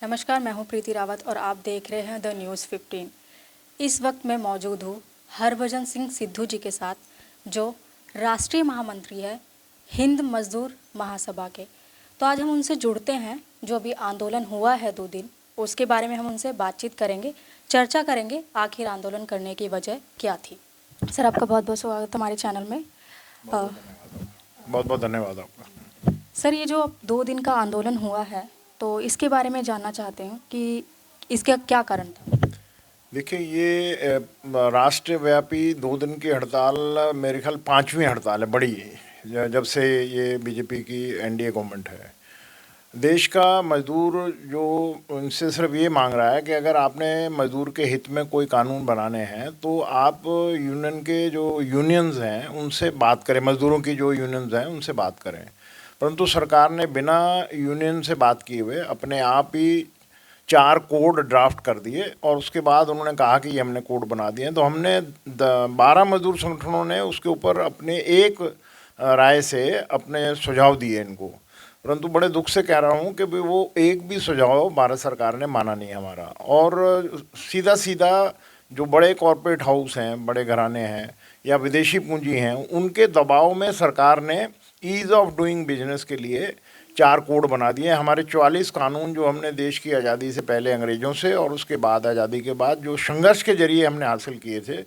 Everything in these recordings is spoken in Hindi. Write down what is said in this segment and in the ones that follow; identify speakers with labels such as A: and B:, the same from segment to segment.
A: नमस्कार, मैं हूं प्रीति रावत और आप देख रहे हैं द न्यूज़ 15। इस वक्त मैं मौजूद हूं हरभजन सिंह सिद्धू जी के साथ, जो राष्ट्रीय महामंत्री है हिंद मजदूर महासभा के। तो आज हम उनसे जुड़ते हैं। जो अभी आंदोलन हुआ है 2 दिन, उसके बारे में हम उनसे बातचीत करेंगे, चर्चा करेंगे आखिर आंदोलन करने की वजह क्या थी। सर, आपका बहुत बहुत स्वागत हमारे चैनल में।
B: बहुत बहुत धन्यवाद आपका।
A: सर, ये जो 2 दिन का आंदोलन हुआ है, तो इसके बारे में जानना चाहते हैं कि इसका क्या कारण था।
B: देखिए, ये राष्ट्रव्यापी 2 दिन की हड़ताल मेरे ख्याल 5वीं हड़ताल है, बड़ी जब से ये बीजेपी की एनडीए गवर्नमेंट है। देश का मजदूर जो उनसे सिर्फ ये मांग रहा है कि अगर आपने मजदूर के हित में कोई कानून बनाने हैं तो आप यूनियन के जो यूनियंस हैं उनसे बात करें, मजदूरों की जो यूनियंस हैं उनसे बात करें। परंतु सरकार ने बिना यूनियन से बात किए हुए अपने आप ही 4 कोड ड्राफ्ट कर दिए और उसके बाद उन्होंने कहा कि ये हमने कोड बना दिए हैं। तो हमने 12 मजदूर संगठनों ने उसके ऊपर अपने एक राय से अपने सुझाव दिए इनको। परंतु बड़े दुख से कह रहा हूँ कि भी वो एक भी सुझाव भारत सरकार ने माना नहीं हमारा। और सीधा सीधा जो बड़े कॉरपोरेट हाउस हैं, बड़े घराने हैं या विदेशी पूंजी हैं, उनके दबाव में सरकार ने ईज़ ऑफ डूइंग बिजनेस के लिए 4 कोड बना दिए। हमारे 44 कानून जो हमने देश की आज़ादी से पहले अंग्रेज़ों से और उसके बाद आज़ादी के बाद जो संघर्ष के जरिए हमने हासिल किए थे,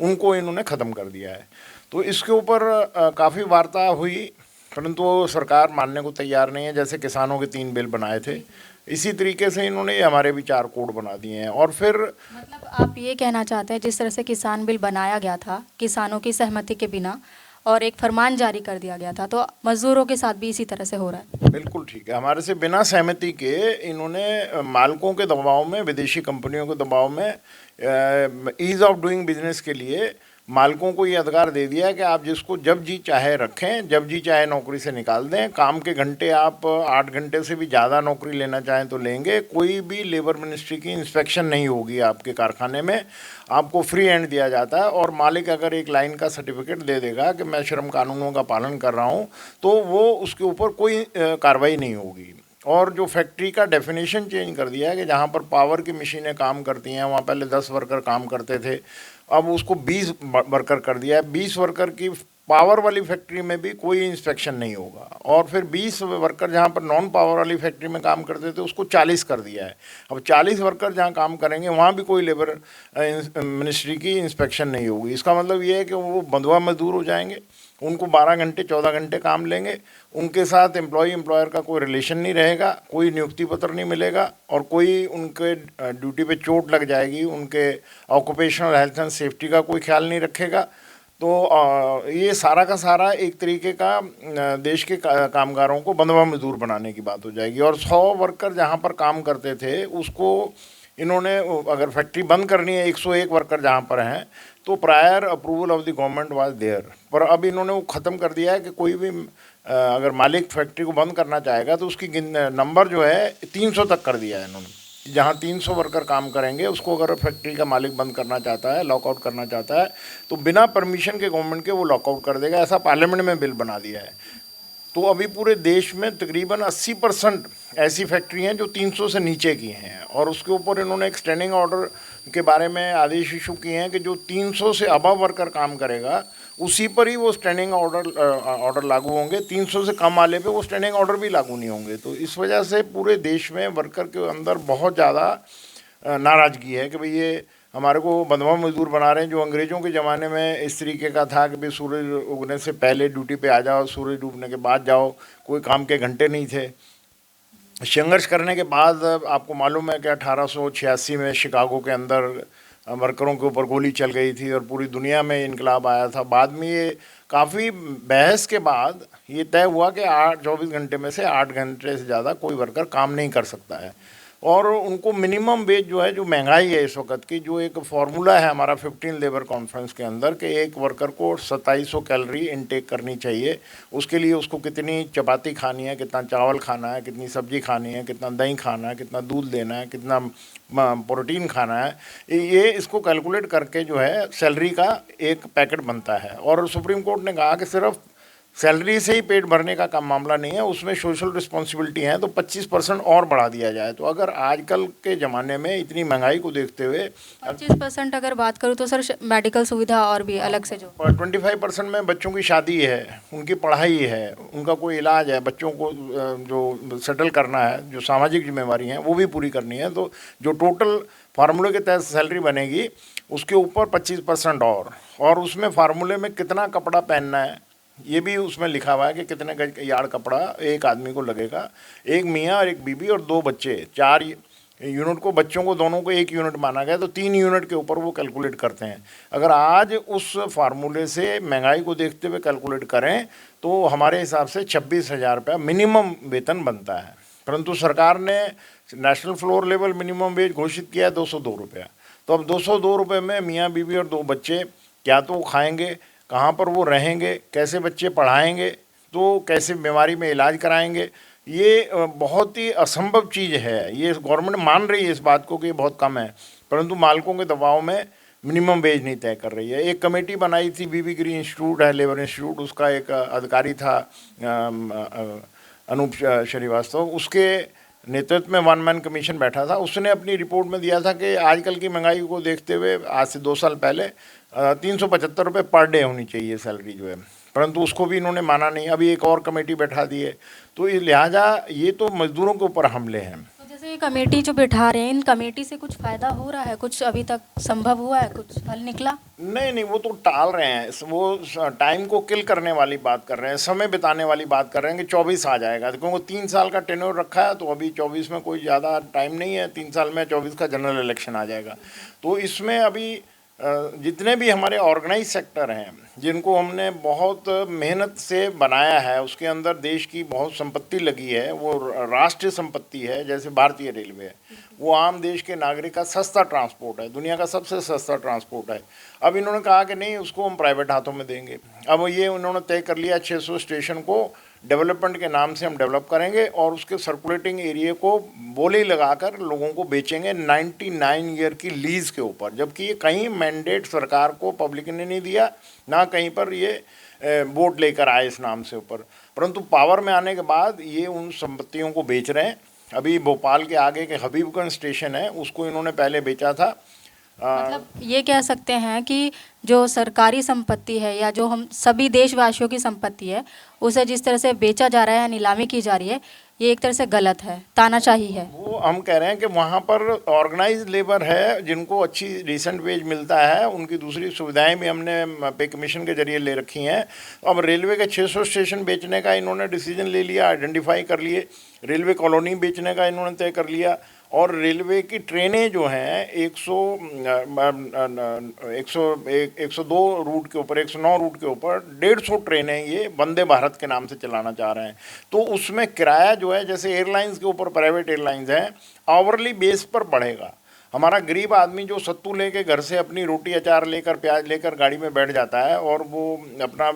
B: उनको इन्होंने ख़त्म कर दिया है। तो इसके ऊपर काफ़ी वार्ता हुई, परंतु सरकार मानने को तैयार नहीं है। जैसे किसानों के 3 बिल बनाए थे, इसी तरीके से इन्होंने हमारे भी 4 कोड बना दिए हैं। और फिर
A: मतलब आप ये कहना चाहते हैं जिस तरह से किसान बिल बनाया गया था किसानों की सहमति के बिना और एक फरमान जारी कर दिया गया था, तो मजदूरों के साथ भी इसी तरह से हो रहा है।
B: बिल्कुल ठीक है। हमारे से बिना सहमति के इन्होंने मालिकों के दबाव में, विदेशी कंपनियों के दबाव में ईज़ ऑफ डूइंग बिजनेस के लिए मालिकों को ये अधिकार दे दिया है कि आप जिसको जब जी चाहे रखें, जब जी चाहे नौकरी से निकाल दें। काम के घंटे आप 8 घंटे से भी ज़्यादा नौकरी लेना चाहें तो लेंगे। कोई भी लेबर मिनिस्ट्री की इंस्पेक्शन नहीं होगी आपके कारखाने में, आपको फ्री हैंड दिया जाता है। और मालिक अगर एक लाइन का सर्टिफिकेट दे देगा कि मैं श्रम कानूनों का पालन कर रहा हूँ, तो वो उसके ऊपर कोई कार्रवाई नहीं होगी। और जो फैक्ट्री का डेफिनेशन चेंज कर दिया है कि जहाँ पर पावर की मशीनें काम करती हैं, वहाँ पहले 10 वर्कर काम करते थे, अब उसको 20 वर्कर कर दिया है। 20 वर्कर की पावर वाली फैक्ट्री में भी कोई इंस्पेक्शन नहीं होगा। और फिर 20 वर्कर जहाँ पर नॉन पावर वाली फैक्ट्री में काम करते थे, उसको 40 कर दिया है। अब 40 वर्कर जहाँ काम करेंगे वहाँ भी कोई लेबर मिनिस्ट्री की इंस्पेक्शन नहीं होगी। इसका मतलब ये है कि वो बंधुआ मजदूर हो जाएंगे, उनको 12 घंटे 14 घंटे काम लेंगे, उनके साथ एम्प्लॉयर का कोई रिलेशन नहीं रहेगा, कोई नियुक्ति पत्र नहीं मिलेगा और कोई उनके ड्यूटी पे चोट लग जाएगी, उनके ऑक्यूपेशनल हेल्थ एंड सेफ्टी का कोई ख्याल नहीं रखेगा। तो ये सारा का सारा एक तरीके का देश के कामगारों को बंधुआ मजदूर बनाने की बात हो जाएगी। और 100 वर्कर जहाँ पर काम करते थे उसको इन्होंने, अगर फैक्ट्री बंद करनी है 101 वर्कर जहाँ पर हैं, तो prior approval of the government was there. पर अब इन्होंने वो ख़त्म कर दिया है कि कोई भी अगर मालिक फैक्ट्री को बंद करना चाहेगा तो उसकी नंबर जो है 300 तक कर दिया है इन्होंने। जहाँ 300 वर्कर काम करेंगे उसको अगर फैक्ट्री का मालिक बंद करना चाहता है, लॉकआउट करना चाहता है, तो बिना परमिशन के गवर्नमेंट के वो लॉकआउट कर देगा। ऐसा पार्लियामेंट में बिल बना दिया है। तो अभी पूरे देश में तकरीबन 80% ऐसी फैक्ट्री हैं जो 300 से नीचे की हैं। और उसके ऊपर इन्होंने एक स्टैंडिंग ऑर्डर के बारे में आदेश इशू किए हैं कि जो 300 से अबव वर्कर काम करेगा उसी पर ही वो स्टैंडिंग ऑर्डर लागू होंगे। 300 से कम वाले पे वो स्टैंडिंग ऑर्डर भी लागू नहीं होंगे। तो इस वजह से पूरे देश में वर्कर के अंदर बहुत ज़्यादा नाराज़गी है कि भाई ये हमारे को बंधुआ मजदूर बना रहे हैं। जो अंग्रेज़ों के ज़माने में इस तरीके का था कि भाई सूरज उगने से पहले ड्यूटी पे आ जाओ, सूरज डूबने के बाद जाओ, कोई काम के घंटे नहीं थे। संघर्ष करने के बाद आपको मालूम है कि 1886 में शिकागो के अंदर वर्करों के ऊपर गोली चल गई थी और पूरी दुनिया में इनकलाब आया था। बाद में ये काफ़ी बहस के बाद ये तय हुआ कि 24 घंटे में से 8 घंटे से ज़्यादा कोई वर्कर काम नहीं कर सकता है। और उनको मिनिमम वेज जो है, जो महंगाई है इस वक्त की, जो एक फार्मूला है हमारा 15 लेबर कॉन्फ्रेंस के अंदर कि एक वर्कर को 2700 कैलोरी इनटेक करनी चाहिए। उसके लिए उसको कितनी चपाती खानी है, कितना चावल खाना है, कितनी सब्जी खानी है, कितना दही खाना है, कितना दूध लेना है, कितना प्रोटीन खाना है, ये इसको कैलकुलेट करके जो है सैलरी का एक पैकेट बनता है। और सुप्रीम कोर्ट ने कहा कि सिर्फ सैलरी से ही पेट भरने का काम मामला नहीं है, उसमें सोशल रिस्पॉन्सिबिलिटी है, तो 25% और बढ़ा दिया जाए। तो अगर आजकल के ज़माने में इतनी महंगाई को देखते हुए
A: 25% अगर बात करूँ तो सर मेडिकल सुविधा और भी अलग से जो
B: 25% में बच्चों की शादी है, उनकी पढ़ाई है, उनका कोई इलाज है, बच्चों को जो सेटल करना है, जो सामाजिक जिम्मेवारी हैं वो भी पूरी करनी है। तो जो टोटल फार्मूले के तहत सैलरी बनेगी उसके ऊपर 25% और उसमें फार्मूले में कितना कपड़ा पहनना है ये भी उसमें लिखा हुआ है कि कितने गज यार्ड कपड़ा एक आदमी को लगेगा। एक मियाँ और एक बीबी और 2 बच्चे, 4 यूनिट को, बच्चों को दोनों को 1 यूनिट माना गया, तो 3 यूनिट के ऊपर वो कैलकुलेट करते हैं। अगर आज उस फार्मूले से महंगाई को देखते हुए कैलकुलेट करें तो हमारे हिसाब से 26,000 रुपया मिनिमम वेतन बनता है। परंतु सरकार ने national floor level minimum wage घोषित किया है 202 रुपया। तो अब 202 रुपये में मियाँ बीवी और 2 बच्चे क्या तो खाएंगे, कहाँ पर वो रहेंगे, कैसे बच्चे पढ़ाएंगे, तो कैसे बीमारी में इलाज कराएंगे, ये बहुत ही असंभव चीज़ है। ये गवर्नमेंट मान रही है इस बात को कि ये बहुत कम है, परंतु मालिकों के दबाव में मिनिमम वेज नहीं तय कर रही है। एक कमेटी बनाई थी, बीबी गिरी इंस्टीट्यूट है, लेबर इंस्टीट्यूट, उसका एक अधिकारी था अनूप श्रीवास्तव, उसके नेतृत्व में 1 मैन कमीशन बैठा था। उसने अपनी रिपोर्ट में दिया था कि आजकल की महंगाई को देखते हुए आज से 2 साल पहले 375 रुपये पर डे होनी चाहिए सैलरी जो है, परंतु उसको भी इन्होंने माना नहीं। अभी एक और कमेटी बैठा दी है। तो लिहाजा ये तो मजदूरों के ऊपर हमले हैं।
A: तो जैसे ये कमेटी जो बिठा रहे हैं, इन कमेटी से कुछ फ़ायदा हो रहा है, कुछ अभी तक संभव हुआ है, कुछ हल निकला?
B: नहीं, वो तो टाल रहे हैं, वो टाइम को किल करने वाली बात कर रहे हैं, समय बिताने वाली बात कर रहे हैं कि 24 आ जाएगा, क्योंकि 3 साल का टेन्योर रखा है, तो अभी 24 में कोई ज़्यादा टाइम नहीं है। 3 साल में 24 का जनरल इलेक्शन आ जाएगा। तो इसमें अभी जितने भी हमारे ऑर्गेनाइज सेक्टर हैं, जिनको हमने बहुत मेहनत से बनाया है, उसके अंदर देश की बहुत संपत्ति लगी है, वो राष्ट्रीय संपत्ति है। जैसे भारतीय रेलवे है, वो आम देश के नागरिक का सस्ता ट्रांसपोर्ट है, दुनिया का सबसे सस्ता ट्रांसपोर्ट है। अब इन्होंने कहा कि नहीं, उसको हम प्राइवेट हाथों में देंगे। अब ये उन्होंने तय कर लिया 600 स्टेशन को डेवलपमेंट के नाम से हम डेवलप करेंगे और उसके सर्कुलेटिंग एरिया को बोली लगाकर लोगों को बेचेंगे 99 ईयर की लीज के ऊपर, जबकि ये कहीं मैंडेट सरकार को पब्लिक ने नहीं दिया, ना कहीं पर ये वोट लेकर आए इस नाम से ऊपर। परंतु पावर में आने के बाद ये उन संपत्तियों को बेच रहे हैं। अभी भोपाल के आगे के हबीबगंज स्टेशन है, उसको इन्होंने पहले बेचा था।
A: मतलब ये कह सकते हैं कि जो सरकारी संपत्ति है या जो हम सभी देशवासियों की संपत्ति है, उसे जिस तरह से बेचा जा रहा है, नीलामी की जा रही है, ये एक तरह से गलत है, तानाशाही है।
B: वो हम कह रहे हैं कि वहाँ पर ऑर्गेनाइज लेबर है, जिनको अच्छी रिसेंट वेज मिलता है, उनकी दूसरी सुविधाएं भी हमने पे कमीशन के जरिए ले रखी हैं। अब रेलवे के 600 स्टेशन बेचने का इन्होंने डिसीजन ले लिया, आइडेंटिफाई कर लिए। रेलवे कॉलोनी बेचने का इन्होंने तय कर लिया। और रेलवे की ट्रेनें जो हैं 102 रूट के ऊपर, 109 रूट के ऊपर 150 ट्रेनें ये वंदे भारत के नाम से चलाना चाह रहे हैं। तो उसमें किराया जो है, जैसे एयरलाइंस के ऊपर प्राइवेट एयरलाइंस हैं, आवरली बेस पर बढ़ेगा। हमारा गरीब आदमी जो सत्तू लेके घर से अपनी रोटी अचार लेकर, प्याज लेकर गाड़ी में बैठ जाता है और वो अपना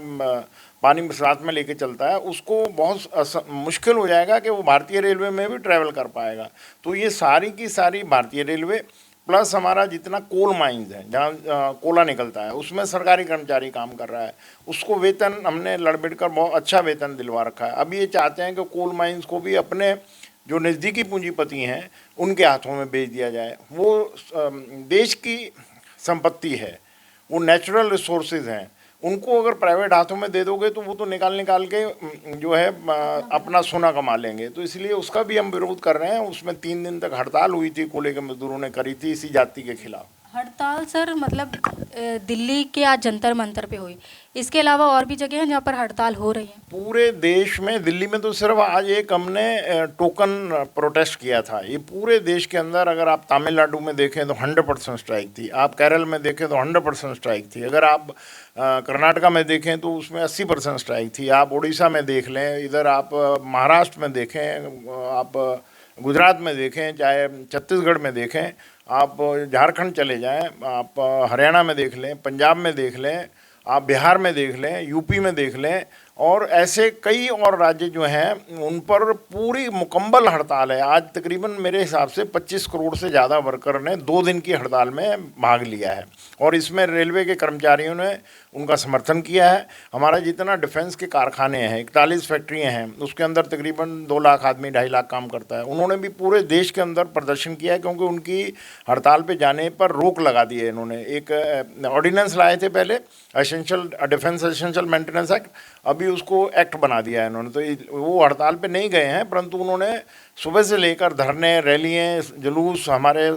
B: पानी साथ में लेके चलता है, उसको बहुत मुश्किल हो जाएगा कि वो भारतीय रेलवे में भी ट्रैवल कर पाएगा। तो ये सारी की सारी भारतीय रेलवे प्लस हमारा जितना कोल माइंस है, जहाँ कोला निकलता है, उसमें सरकारी कर्मचारी काम कर रहा है, उसको वेतन हमने लड़बिड़ कर बहुत अच्छा वेतन दिलवा रखा है। अब ये चाहते हैं कि कोल माइंस को भी अपने जो नज़दीकी पूंजीपति हैं उनके हाथों में बेच दिया जाए। वो देश की संपत्ति है, वो नेचुरल रिसोर्सेज हैं, उनको अगर प्राइवेट हाथों में दे दोगे तो वो तो निकाल के जो है अपना सोना कमा लेंगे। तो इसलिए उसका भी हम विरोध कर रहे हैं। उसमें 3 दिन तक हड़ताल हुई थी, कोले के मजदूरों ने करी थी इसी जाति के खिलाफ।
A: हड़ताल सर मतलब दिल्ली के आज जंतर मंतर पे हुई, इसके अलावा और भी जगह हैं जहाँ पर हड़ताल हो रही है?
B: पूरे देश में, दिल्ली में तो सिर्फ आज एक हमने टोकन प्रोटेस्ट किया था। ये पूरे देश के अंदर, अगर आप तमिलनाडु में देखें तो 100% स्ट्राइक थी, आप केरल में देखें तो 100% स्ट्राइक थी, अगर आप कर्नाटका में देखें तो उसमें 80% स्ट्राइक थी, आप उड़ीसा में देख लें, इधर आप महाराष्ट्र में देखें, आप गुजरात में देखें, चाहे छत्तीसगढ़ में देखें, आप झारखंड चले जाएं, आप हरियाणा में देख लें, पंजाब में देख लें, आप बिहार में देख लें, यूपी में देख लें, और ऐसे कई और राज्य जो हैं उन पर पूरी मुकम्मल हड़ताल है। आज तकरीबन मेरे हिसाब से 25 करोड़ से ज़्यादा वर्कर ने 2 दिन की हड़ताल में भाग लिया है और इसमें रेलवे के कर्मचारियों ने उनका समर्थन किया है। हमारा जितना डिफेंस के कारखाने हैं, 41 फैक्ट्रियाँ हैं, उसके अंदर तकरीबन 2 लाख आदमी 2.5 लाख काम करता है। उन्होंने भी पूरे देश के अंदर प्रदर्शन किया है क्योंकि उनकी हड़ताल पे जाने पर रोक लगा दी है। इन्होंने एक ऑर्डिनेंस लाए थे पहले, essential defence essential maintenance act, अभी उसको एक्ट बना दिया है इन्होंने। तो वो हड़ताल पे नहीं गए हैं, परंतु उन्होंने सुबह से लेकर धरने, रैलियाँ, जुलूस, हमारे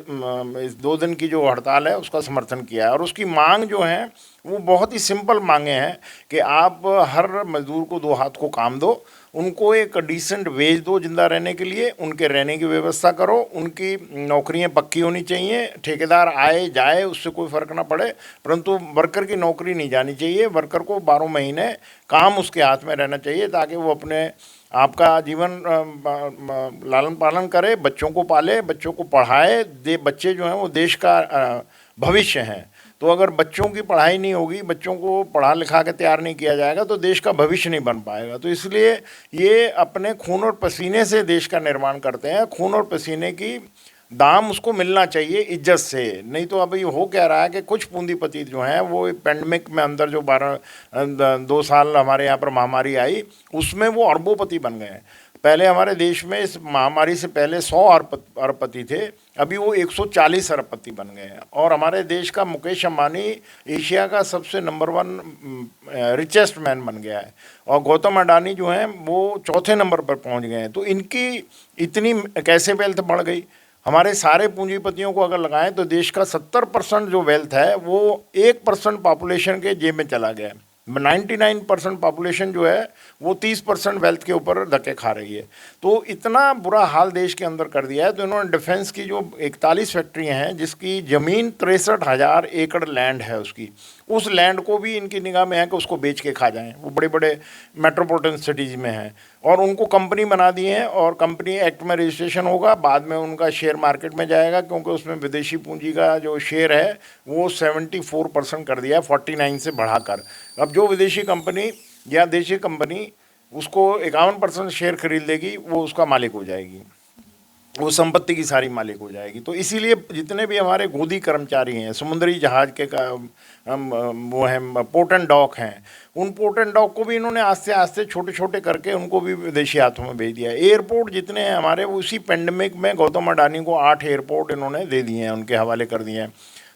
B: इस 2 दिन की जो हड़ताल है उसका समर्थन किया है। और उसकी मांग जो है वो बहुत ही सिंपल मांगे हैं कि आप हर मजदूर को 2 हाथ को काम दो, उनको एक डिसेंट वेज दो जिंदा रहने के लिए, उनके रहने की व्यवस्था करो, उनकी नौकरियां पक्की होनी चाहिए, ठेकेदार आए जाए उससे कोई फ़र्क ना पड़े, परंतु वर्कर की नौकरी नहीं जानी चाहिए। वर्कर को 12 महीने काम उसके हाथ में रहना चाहिए ताकि वो अपने आपका जीवन लालन पालन करे, बच्चों को पाले, बच्चों को पढ़ाए। बच्चे जो हैं वो देश का भविष्य हैं। तो अगर बच्चों की पढ़ाई नहीं होगी, बच्चों को पढ़ा लिखा के तैयार नहीं किया जाएगा तो देश का भविष्य नहीं बन पाएगा। तो इसलिए ये अपने खून और पसीने से देश का निर्माण करते हैं। खून और पसीने की दाम उसको मिलना चाहिए इज्जत से। नहीं तो अभी हो क्या रहा है कि कुछ पूंजीपति जो हैं वो पेंडेमिक में अंदर जो 2 साल हमारे यहाँ पर महामारी आई उसमें वो अरबोपति बन गए हैं। पहले हमारे देश में इस महामारी से पहले 100 अरबपति थे, अभी वो 140 अरबपति बन गए हैं। और हमारे देश का मुकेश अंबानी एशिया का सबसे नंबर 1 रिचेस्ट मैन बन गया है और गौतम अडानी जो हैं वो 4थे नंबर पर पहुंच गए हैं। तो इनकी इतनी कैसे वेल्थ बढ़ गई? हमारे सारे पूंजीपतियों को अगर लगाएं तो देश का 70% जो वेल्थ है वो 1% पॉपुलेशन के जेब में चला गया है। 99% पॉपुलेशन जो है वो 30% वेल्थ के ऊपर धक्के खा रही है। तो इतना बुरा हाल देश के अंदर कर दिया है। तो इन्होंने डिफेंस की जो 41 फैक्ट्रियाँ हैं जिसकी ज़मीन 63,000 एकड़ लैंड है, उसकी उस लैंड को भी इनकी निगाह में है कि उसको बेच के खा जाएं। वो बड़े बड़े मेट्रोपॉलिटन सिटीज़ में हैं और उनको कंपनी बना दी है और कंपनी एक्ट में रजिस्ट्रेशन होगा, बाद में उनका शेयर मार्केट में जाएगा क्योंकि उसमें विदेशी पूंजी का जो शेयर है वो 74% कर दिया है 49 से बढ़ाकर। अब जो विदेशी कंपनी या देशी कंपनी उसको 51% शेयर खरीद लेगी वो उसका मालिक हो जाएगी, वो संपत्ति की सारी मालिक हो जाएगी। तो इसीलिए जितने भी हमारे गोदी कर्मचारी हैं, समुद्री जहाज के वो हैं, पोर्ट एंड डॉक हैं, उन पोर्ट एंड डॉक को भी इन्होंने आस्ते आस्ते छोटे छोटे करके उनको भी विदेशी हाथों में भेज दिया है। एयरपोर्ट जितने हैं हमारे, उसी पेंडेमिक में गौतम अडानी को 8 एयरपोर्ट इन्होंने दे दिए हैं, उनके हवाले कर दिए हैं।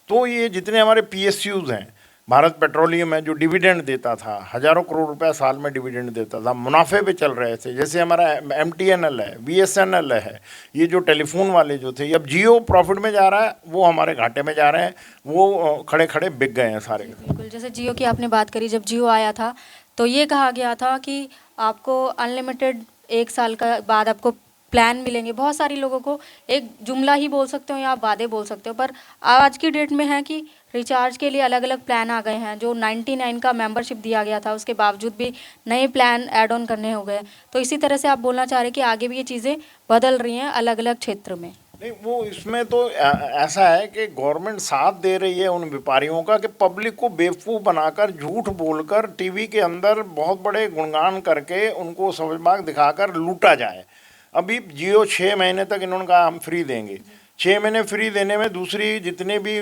B: तो ये जितने हमारे PSUs हैं, भारत पेट्रोलियम है जो डिविडेंड देता था, हज़ारों करोड़ रुपया साल में डिविडेंड देता था, मुनाफे पे चल रहे थे। जैसे हमारा MTNL है, BSNL है, ये जो टेलीफोन वाले जो थे, अब जियो प्रॉफिट में जा रहा है, वो हमारे घाटे में जा रहे हैं, वो खड़े खड़े बिक गए हैं सारे।
A: बिल्कुल, जैसे जियो की आपने बात करी, जब जियो आया था तो ये कहा गया था कि आपको अनलिमिटेड 1 साल का बाद आपको प्लान मिलेंगे। बहुत सारी लोगों को एक जुमला ही बोल सकते हो या आप वादे बोल सकते हो, पर आज की डेट में है कि रिचार्ज के लिए अलग अलग प्लान आ गए हैं। जो 99 का मेंबरशिप दिया गया था उसके बावजूद भी नए प्लान ऐड ऑन करने हो गए। तो इसी तरह से आप बोलना चाह रहे हैं कि आगे भी ये चीज़ें बदल रही हैं अलग अलग क्षेत्र में?
B: नहीं, वो इसमें तो ऐसा है कि गवर्नमेंट साथ दे रही है उन व्यापारियों का कि पब्लिक को बेवकूफ़ बनाकर, झूठ बोलकर, टीवी के अंदर बहुत बड़े गुणगान करके उनको सब्ज़-बाग दिखाकर लूटा जाए। अभी जियो 6 महीने तक इन्होंने कहा हम फ्री देंगे। 6 महीने फ्री देने में दूसरी जितने भी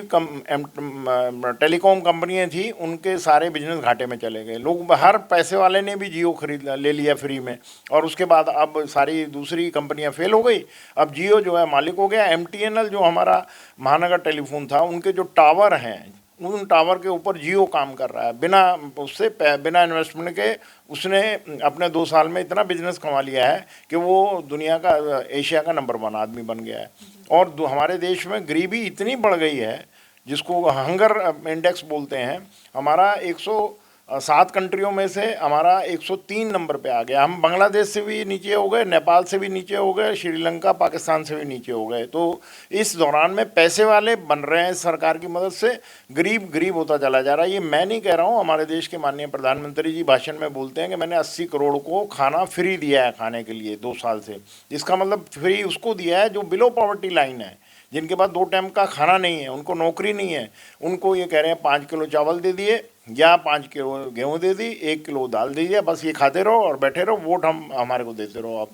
B: टेलीकॉम कंपनियां थी उनके सारे बिजनेस घाटे में चले गए। लोग, हर पैसे वाले ने भी जियो खरीद ले लिया फ्री में, और उसके बाद अब सारी दूसरी कंपनियां फेल हो गई। अब जियो जो है मालिक हो गया। MTNL जो हमारा महानगर टेलीफोन था, उनके जो टावर हैं, उन टावर के ऊपर जियो काम कर रहा है बिना उससे, बिना इन्वेस्टमेंट के। उसने अपने 2 साल में इतना बिजनेस कमा लिया है कि वो दुनिया का, एशिया का नंबर 1 आदमी बन गया है। और हमारे देश में गरीबी इतनी बढ़ गई है जिसको हंगर इंडेक्स बोलते हैं, हमारा 107 कंट्रियों में से हमारा 103 नंबर पे आ गया। हम बांग्लादेश से भी नीचे हो गए, नेपाल से भी नीचे हो गए, श्रीलंका, पाकिस्तान से भी नीचे हो गए। तो इस दौरान में पैसे वाले बन रहे हैं सरकार की मदद से, गरीब गरीब होता चला जा रहा है। ये मैं नहीं कह रहा हूँ, हमारे देश के माननीय प्रधानमंत्री जी भाषण में बोलते हैं कि मैंने 80 करोड़ को खाना फ्री दिया है खाने के लिए 2 साल से। इसका मतलब फ्री उसको दिया है जो बिलो पॉवर्टी लाइन है, जिनके पास 2 टाइम का खाना नहीं है, उनको नौकरी नहीं है, उनको ये कह रहे हैं 5 किलो चावल दे दिए या 5 किलो गेहूँ दे दी, 1 किलो दाल दे दिया, बस ये खाते रहो और बैठे रहो, वोट हम हमारे को देते रहो आप।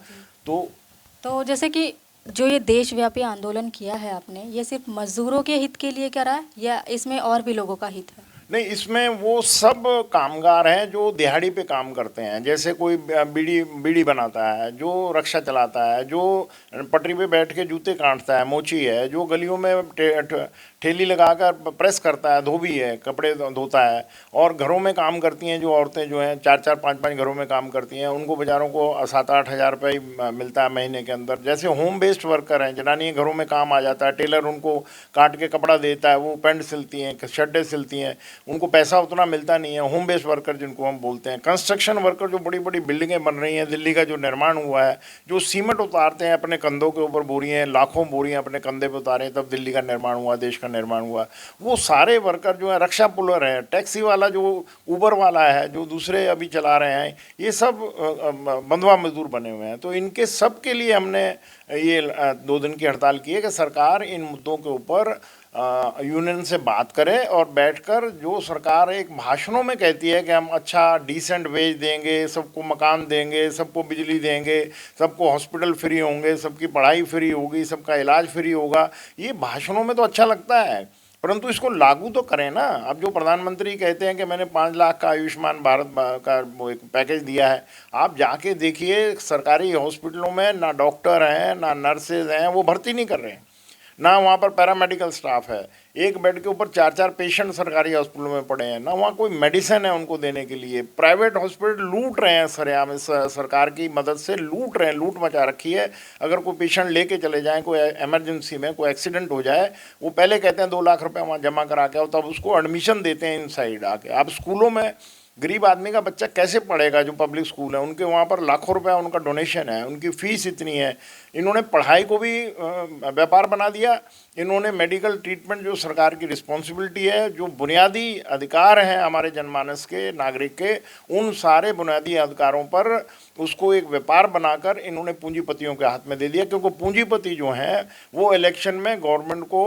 A: तो जैसे कि जो ये देशव्यापी आंदोलन किया है आपने, ये सिर्फ मजदूरों के हित के लिए करा है या इसमें और भी लोगों का हित है?
B: नहीं, इसमें वो सब कामगार हैं जो दिहाड़ी पे काम करते हैं, जैसे कोई बीड़ी बीड़ी बनाता है, जो रक्षा चलाता है, जो पटरी पे बैठ के जूते काटता है, मोची है, जो गलियों में ठेली लगाकर प्रेस करता है, धोबी है, कपड़े धोता है, और घरों में काम करती हैं जो औरतें जो हैं 4-4 5-5 घरों में काम करती हैं, उनको बेचारों को 7-8 हज़ार रुपये ही मिलता है महीने के अंदर। जैसे होम बेस्ड वर्कर हैं, जनानी घरों में काम आ जाता है, टेलर उनको काट के कपड़ा देता है, वो पैंट सिलती हैं, शर्टें सिलती हैं, उनको पैसा उतना मिलता नहीं है। होम बेस्ड वर्कर जिनको हम बोलते हैं, कंस्ट्रक्शन वर्कर, जो बड़ी बड़ी बिल्डिंगें बन रही हैं, दिल्ली का जो निर्माण हुआ है, जो सीमेंट उतारते हैं अपने कंधों के ऊपर, बोरियां लाखों बोरियां अपने कंधे पे उतारे तब दिल्ली का निर्माण हुआ, देश का निर्माण हुआ, वो सारे वर्कर जो है, रक्षा पुलर है, टैक्सी वाला जो उबर वाला है, जो दूसरे अभी चला रहे हैं, ये सब बंधुआ मजदूर बने हुए हैं। तो इनके सब के लिए हमने ये 2 दिन की हड़ताल की है कि सरकार इन मुद्दों के ऊपर यूनियन से बात करे और बैठकर, जो सरकार एक भाषणों में कहती है कि हम अच्छा डिसेंट वेज देंगे, सबको मकान देंगे, सबको बिजली देंगे, सबको हॉस्पिटल फ्री होंगे, सबकी पढ़ाई फ्री होगी, सबका इलाज फ्री होगा, ये भाषणों में तो अच्छा लगता है, परंतु इसको लागू तो करें ना। अब जो प्रधानमंत्री कहते हैं कि मैंने 5 लाख का आयुष्मान भारत का वो एक पैकेज दिया है, आप जाके देखिए सरकारी हॉस्पिटलों में ना डॉक्टर हैं, ना नर्सेज हैं, वो भर्ती नहीं कर रहे हैं, ना वहाँ पर पैरामेडिकल स्टाफ है, एक बेड के ऊपर 4-4 पेशेंट सरकारी हॉस्पिटलों में पड़े हैं, ना वहाँ कोई मेडिसिन है उनको देने के लिए। प्राइवेट हॉस्पिटल लूट रहे हैं, सरेआम सरकार की मदद से लूट रहे हैं, लूट मचा रखी है। अगर कोई पेशेंट लेके चले जाएं, कोई इमरजेंसी में कोई एक्सीडेंट हो जाए, वो पहले कहते हैं 2 लाख रुपये वहाँ जमा करा के आओ, तब उसको एडमिशन देते हैं इनसाइड आके। आप स्कूलों में गरीब आदमी का बच्चा कैसे पढ़ेगा, जो पब्लिक स्कूल है उनके वहाँ पर लाखों रुपया उनका डोनेशन है, उनकी फ़ीस इतनी है। इन्होंने पढ़ाई को भी व्यापार बना दिया। इन्होंने मेडिकल ट्रीटमेंट, जो सरकार की रिस्पॉन्सिबिलिटी है, जो बुनियादी अधिकार हैं हमारे जनमानस के, नागरिक के, उन सारे बुनियादी अधिकारों पर उसको एक व्यापार बनाकर इन्होंने पूंजीपतियों के हाथ में दे दिया। क्योंकि पूंजीपति जो हैं वो इलेक्शन में गवर्नमेंट को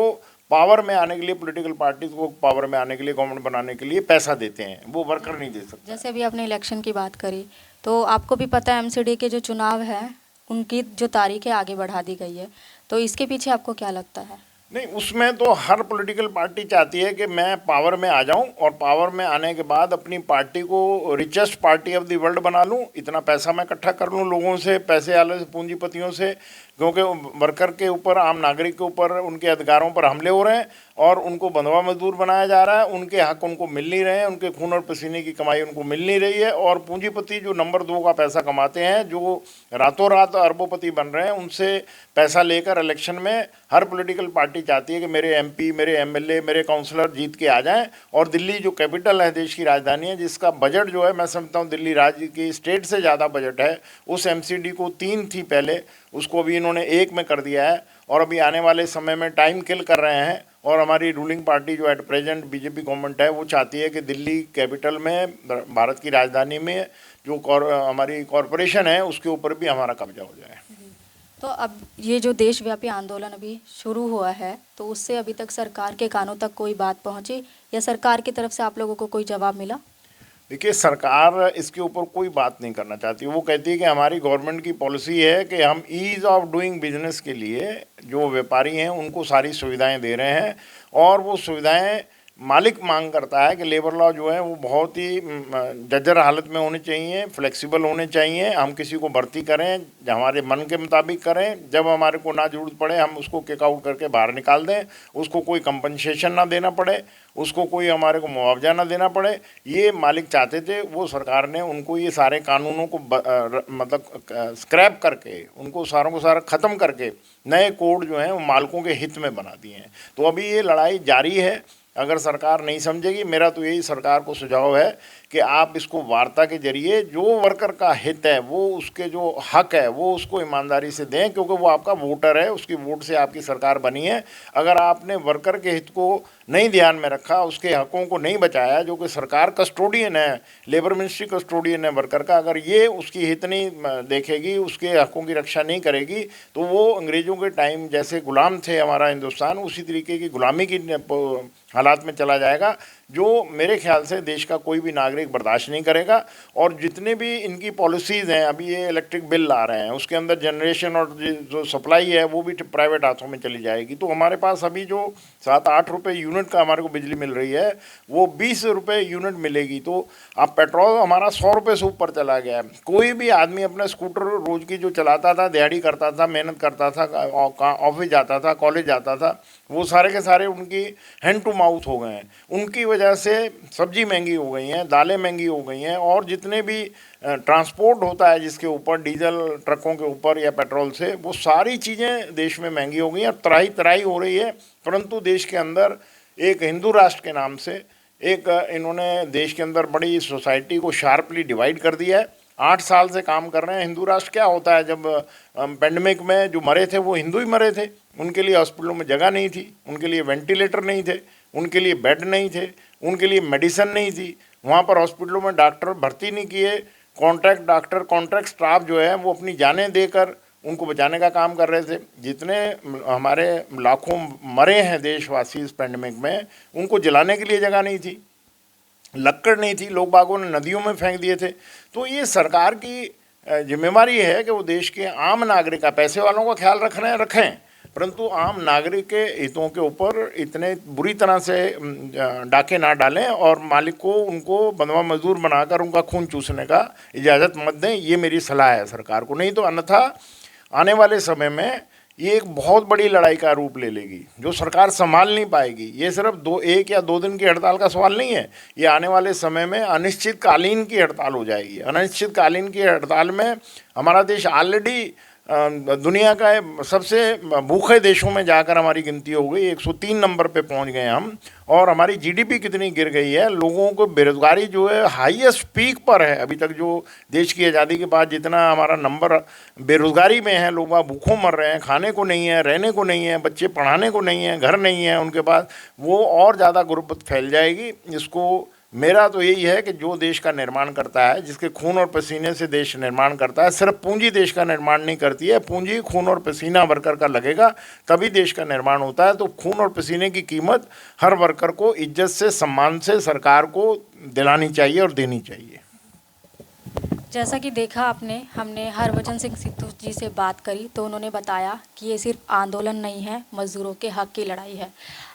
B: पावर में आने के लिए, पॉलिटिकल पार्टीज को पावर में आने के लिए, गवर्नमेंट बनाने के लिए पैसा देते हैं, वो वर्कर नहीं दे सकते।
A: जैसे अभी आपने इलेक्शन की बात करी, तो आपको भी पता है एमसीडी के जो चुनाव है उनकी जो तारीखें आगे बढ़ा दी गई है, तो इसके पीछे आपको क्या लगता है?
B: नहीं, उसमें तो हर पॉलिटिकल पार्टी चाहती है कि मैं पावर में आ जाऊं और पावर में आने के बाद अपनी पार्टी को richest party of the world बना लूं, इतना पैसा मैं इकट्ठा कर लूं लोगों से, पैसे वाले से, पूंजीपतियों से, क्योंकि वर्कर के ऊपर, आम नागरिक के ऊपर, उनके अधिकारों पर हमले हो रहे हैं और उनको बंधुआ मजदूर बनाया जा रहा है, उनके हक उनको मिल नहीं रहे हैं, उनके खून और पसीने की कमाई उनको मिल नहीं रही है। और पूंजीपति जो नंबर 2 का पैसा कमाते हैं, जो रातों रात अरबोपति बन रहे हैं, उनसे पैसा लेकर इलेक्शन में हर पॉलिटिकल पार्टी चाहती है कि मेरे एमपी, मेरे एमएलए, मेरे काउंसलर जीत के आ जाएं। और दिल्ली जो कैपिटल है, देश की राजधानी है, जिसका बजट जो है, मैं समझता हूँ दिल्ली राज्य की स्टेट से ज़्यादा बजट है, उस एमसीडी को 3 थी पहले, उसको अभी इन्होंने 1 में कर दिया है। और अभी आने वाले समय में टाइम किल कर रहे हैं। और हमारी रूलिंग पार्टी जो एट प्रेजेंट बीजेपी गवर्नमेंट है, वो चाहती है कि दिल्ली कैपिटल में, भारत की राजधानी में, जो हमारी कॉरपोरेशन है, उसके ऊपर भी हमारा कब्जा हो जाए।
A: तो अब ये जो देशव्यापी आंदोलन अभी शुरू हुआ है, तो उससे अभी तक सरकार के कानों तक कोई बात पहुंची या सरकार की तरफ से आप लोगों को कोई जवाब मिला?
B: देखिए, सरकार इसके ऊपर कोई बात नहीं करना चाहती। वो कहती है कि हमारी गवर्नमेंट की पॉलिसी है कि हम ईज़ ऑफ डूइंग बिजनेस के लिए जो व्यापारी हैं उनको सारी सुविधाएं दे रहे हैं, और वो सुविधाएं मालिक मांग करता है कि लेबर लॉ जो है वो बहुत ही जर्जर हालत में होने चाहिए, फ्लेक्सिबल होने चाहिए। हम किसी को भर्ती करें हमारे मन के मुताबिक करें, जब हमारे को ना जरूरत पड़े हम उसको किक आउट करके बाहर निकाल दें, उसको कोई कंपनसेशन ना देना पड़े, उसको कोई हमारे को मुआवजा ना देना पड़े। ये मालिक चाहते थे। वो सरकार ने उनको ये सारे कानूनों को मतलब स्क्रैप करके, उनको सारों को सारा ख़त्म करके नए कोड जो हैं वो मालिकों के हित में बना दिए हैं। तो अभी ये लड़ाई जारी है अगर सरकार नहीं समझेगी, मेरा तो यही सरकार को सुझाव है कि आप इसको वार्ता के जरिए जो वर्कर का हित है, वो उसके जो हक है वो उसको ईमानदारी से दें, क्योंकि वो आपका वोटर है, उसकी वोट से आपकी सरकार बनी है। अगर आपने वर्कर के हित को नहीं ध्यान में रखा, उसके हकों को नहीं बचाया, जो कि सरकार कस्टोडियन है, लेबर मिनिस्ट्री कस्टोडियन है वर्कर का, अगर ये उसकी हित नहीं देखेगी, उसके हकों की रक्षा नहीं करेगी, तो वो अंग्रेज़ों के टाइम जैसे गुलाम थे हमारा हिंदुस्तान, उसी तरीके की गुलामी की हालात में चला जाएगा, जो मेरे ख्याल से देश का कोई भी नागरिक बर्दाश्त नहीं करेगा। और जितने भी इनकी पॉलिसीज़ हैं, अभी ये इलेक्ट्रिक बिल ला रहे हैं, उसके अंदर जनरेशन और जो सप्लाई है वो भी प्राइवेट हाथों में चली जाएगी। तो हमारे पास अभी जो 7-8 रुपये यूनिट का हमारे को बिजली मिल रही है, वो 20 रुपये यूनिट मिलेगी। तो अब पेट्रोल हमारा 100 रुपये से ऊपर चला गया है। कोई भी आदमी अपना स्कूटर रोज़ की जो चलाता था, दिहाड़ी करता था, मेहनत करता था, ऑफिस जाता था, कॉलेज जाता था, वो सारे के सारे उनकी हैंड टू माउथ हो गए हैं। उनकी वजह से सब्जी महंगी हो गई हैं, दालें महंगी हो गई हैं, और जितने भी ट्रांसपोर्ट होता है जिसके ऊपर डीजल ट्रकों के ऊपर या पेट्रोल से, वो सारी चीज़ें देश में महंगी हो गई हैं। तराई तराई हो रही है। परंतु देश के अंदर एक हिंदू राष्ट्र के नाम से एक इन्होंने देश के अंदर बड़ी सोसाइटी को शार्पली डिवाइड कर दिया है। 8 साल से काम कर रहे हैं। हिंदू राष्ट्र क्या होता है? जब पेंडेमिक में जो मरे थे वो हिंदू ही मरे थे, उनके लिए हॉस्पिटलों में जगह नहीं थी, उनके लिए वेंटिलेटर नहीं थे, उनके लिए बेड नहीं थे, उनके लिए मेडिसिन नहीं थी, वहाँ पर हॉस्पिटलों में डॉक्टर भर्ती नहीं किए, कॉन्ट्रैक्ट डॉक्टर, कॉन्ट्रैक्ट स्टाफ जो है वो अपनी जानें देकर उनको बचाने का काम कर रहे थे। जितने हमारे लाखों मरे हैं देशवासी इस पेंडेमिक में, उनको जलाने के लिए जगह नहीं थी, लक्कड़ नहीं थी, लोग बागों ने नदियों में फेंक दिए थे। तो ये सरकार की जिम्मेवारी है कि वो देश के आम नागरिक का, पैसे वालों का ख्याल रख रहे हैं, रखें, परंतु आम नागरिक के हितों के ऊपर इतने बुरी तरह से डाके ना डालें और मालिक को उनको बंधवा मजदूर बनाकर उनका खून चूसने का इजाज़त मत दें। ये मेरी सलाह है सरकार को। नहीं तो अन्यथा आने वाले समय में ये एक बहुत बड़ी लड़ाई का रूप ले लेगी, जो सरकार संभाल नहीं पाएगी। ये सिर्फ 1 या 2 दिन की हड़ताल का सवाल नहीं है, ये आने वाले समय में अनिश्चितकालीन की हड़ताल हो जाएगी। अनिश्चितकालीन की हड़ताल में हमारा देश ऑलरेडी दुनिया का सबसे भूखे देशों में जाकर हमारी गिनती हो गई, 103 नंबर पे पहुंच गए हम, और हमारी जीडीपी कितनी गिर गई है। लोगों को बेरोजगारी जो है हाईएस्ट पीक पर है अभी तक, जो देश की आज़ादी के बाद जितना हमारा नंबर बेरोजगारी में है, लोग भूखों मर रहे हैं, खाने को नहीं है, रहने को नहीं है, बच्चे पढ़ाने को नहीं है, घर नहीं है उनके पास, वो और ज़्यादा गुर्बत फैल जाएगी। इसको मेरा तो यही है कि जो देश का निर्माण करता है, जिसके खून और पसीने से देश निर्माण करता है, सिर्फ पूंजी देश का निर्माण नहीं करती है, पूंजी खून और पसीना वर्कर का लगेगा तभी देश का निर्माण होता है। तो खून और पसीने की कीमत हर वर्कर को इज्जत से, सम्मान से सरकार को दिलानी चाहिए और देनी चाहिए।
A: जैसा कि देखा आपने, हमने हरभजन सिंह सिद्धू जी से बात करी तो उन्होंने बताया कि ये सिर्फ आंदोलन नहीं है, मजदूरों के हक की लड़ाई है।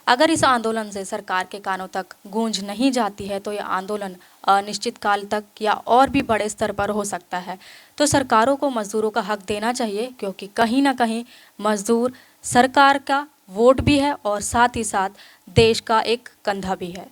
A: अगर इस आंदोलन से सरकार के कानों तक गूंज नहीं जाती है तो ये आंदोलन अनिश्चित काल तक या और भी बड़े स्तर पर हो सकता है। तो सरकारों को मजदूरों का हक देना चाहिए, क्योंकि कहीं ना कहीं मजदूर सरकार का वोट भी है और साथ ही साथ देश का एक कंधा भी है।